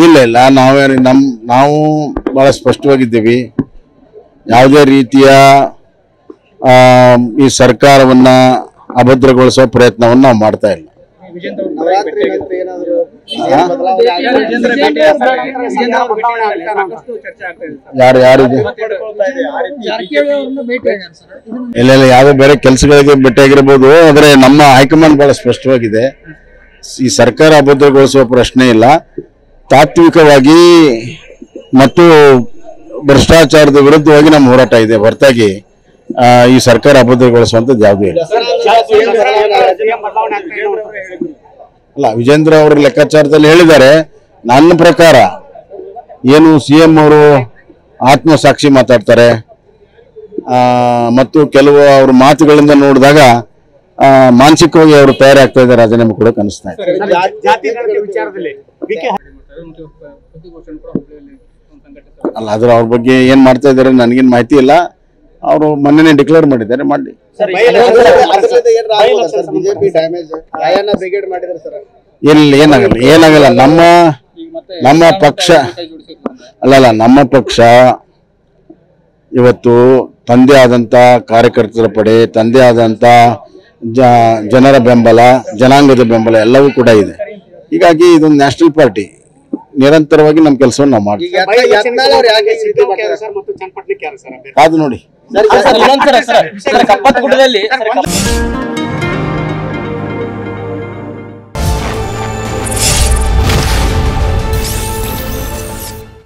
ಇಲ್ಲ ಇಲ್ಲ ನಾವು ಬಹಳ ಸ್ಪಷ್ಟವಾಗಿದ್ದೀವಿ. ಯಾವುದೇ ರೀತಿಯ ಈ ಸರ್ಕಾರವನ್ನ ಅಭದ್ರಗೊಳಿಸುವ ಪ್ರಯತ್ನವನ್ನು ನಾವು ಮಾಡ್ತಾ ಇಲ್ಲ. ಯಾರಿಗೆ ಇಲ್ಲ ಇಲ್ಲ ಯಾವುದೇ ಬೇರೆ ಕೆಲಸಗಳಿಗೆ ಭೇಟಿಯಾಗಿರ್ಬೋದು. ಆದರೆ ನಮ್ಮ ಹೈಕಮಾಂಡ್ ಬಹಳ ಸ್ಪಷ್ಟವಾಗಿದೆ, ಈ ಸರ್ಕಾರ ಅಭದ್ರಗೊಳಿಸುವ ಪ್ರಶ್ನೆ ಇಲ್ಲ. ತಾತ್ವಿಕವಾಗಿ ಮತ್ತು ಭ್ರಷ್ಟಾಚಾರದ ವಿರುದ್ಧವಾಗಿ ನಮ್ಮ ಹೋರಾಟ ಇದೆ ಹೊರತಾಗಿ ಈ ಸರ್ಕಾರ ಅಭದ್ರಗೊಳಿಸುವಂತದ್ದು ಯಾವುದೂ ಇಲ್ಲ. ಅಲ್ಲ, ವಿಜೇಂದ್ರ ಅವರ ಲೆಕ್ಕಾಚಾರದಲ್ಲಿ ಹೇಳಿದ್ದಾರೆ. ನನ್ನ ಪ್ರಕಾರ ಏನು CM ಅವರು ಆತ್ಮಸಾಕ್ಷಿ ಮಾತಾಡ್ತಾರೆ ಮತ್ತು ಕೆಲವು ಅವ್ರ ಮಾತುಗಳಿಂದ ನೋಡಿದಾಗ ಮಾನಸಿಕವಾಗಿ ಅವರು ತಯಾರಾಗ್ತಾ ಇದ್ದಾರೆ ರಾಜೀನಾಮೆ ಕೂಡ ಅನಿಸ್ತಾ ಇದೆ. ಅಲ್ಲ, ಅದ್ರ ಅವ್ರ ಬಗ್ಗೆ ಏನ್ ಮಾಡ್ತಾ ಇದಾರೆ ನನಗೇನು ಮಾಹಿತಿ ಇಲ್ಲ. ಅವರು ಮೊನ್ನೆ ಡಿಕ್ಲೇರ್ ಮಾಡಿದ್ದಾರೆ, ಮಾಡಿ. ಏನಾಗಲ್ಲ. ನಮ್ಮ ಪಕ್ಷ ನಮ್ಮ ಪಕ್ಷ ಇವತ್ತು ತಂದೆ ಆದಂತ ಕಾರ್ಯಕರ್ತರ ಪಡೆ, ತಂದೆ ಆದಂತ ಜನರ ಬೆಂಬಲ, ಜನಾಂಗದ ಬೆಂಬಲ ಎಲ್ಲವೂ ಕೂಡ ಇದೆ. ಹೀಗಾಗಿ ಇದೊಂದು ನ್ಯಾಷನಲ್ ಪಾರ್ಟಿ. ನಿರಂತರವಾಗಿ ನಮ್ಮ ಕೆಲಸವನ್ನು ನಾವು ಮಾಡ್ತೀವಿ. ಕಾದು ನೋಡಿ.